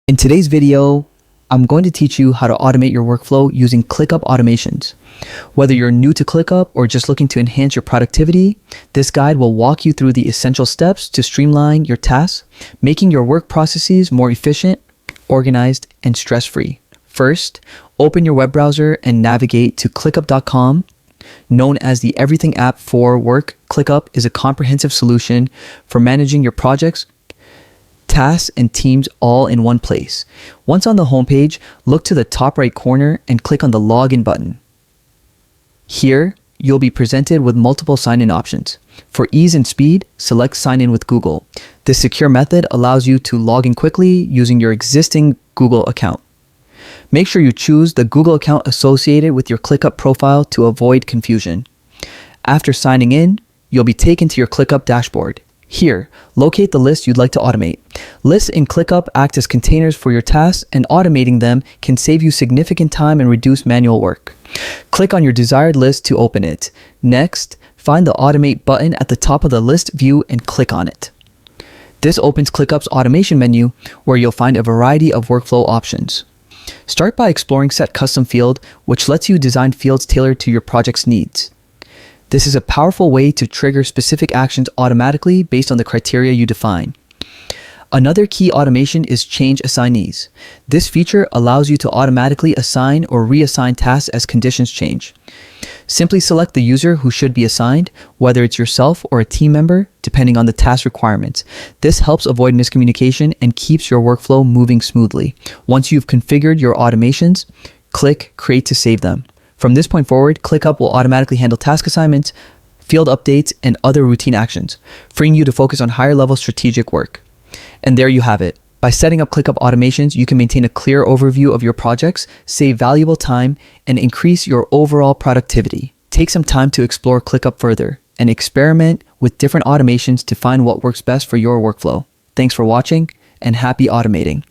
In today's video, I'm going to teach you how to automate your workflow using Clickup Automations. Whether you're new to Clickup or just looking to enhance your productivity, this guide will walk you through the essential steps to streamline your tasks, making your work processes more efficient, organized, and stress-free. First, open your web browser and navigate to clickup.com. Known as the everything app for work, Clickup is a comprehensive solution for managing your projects, tasks, and teams all in one place. Once on the homepage, look to the top right corner and click on the login button. Here, you'll be presented with multiple sign-in options. For ease and speed, select sign in with Google. This secure method allows you to log in quickly using your existing Google account. Make sure you choose the Google account associated with your Clickup profile to avoid confusion. After signing in, you'll be taken to your Clickup dashboard. Here, locate the list you'd like to automate. Lists in Clickup act as containers for your tasks, and automating them can save you significant time and reduce manual work. Click on your desired list to open it. Next, find the Automate button at the top of the list view and click on it. This opens Clickup's automation menu, where you'll find a variety of workflow options. Start by exploring Set Custom Field, which lets you design fields tailored to your project's needs. This is a powerful way to trigger specific actions automatically based on the criteria you define. Another key automation is Change Assignees. This feature allows you to automatically assign or reassign tasks as conditions change. Simply select the user who should be assigned, whether it's yourself or a team member, depending on the task requirements. This helps avoid miscommunication and keeps your workflow moving smoothly. Once you've configured your automations, click Create to save them. From this point forward, Clickup will automatically handle task assignments, field updates, and other routine actions, freeing you to focus on higher-level strategic work. And there you have it. By setting up Clickup Automations, you can maintain a clear overview of your projects, save valuable time, and increase your overall productivity. Take some time to explore Clickup further and experiment with different automations to find what works best for your workflow. Thanks for watching, and happy automating.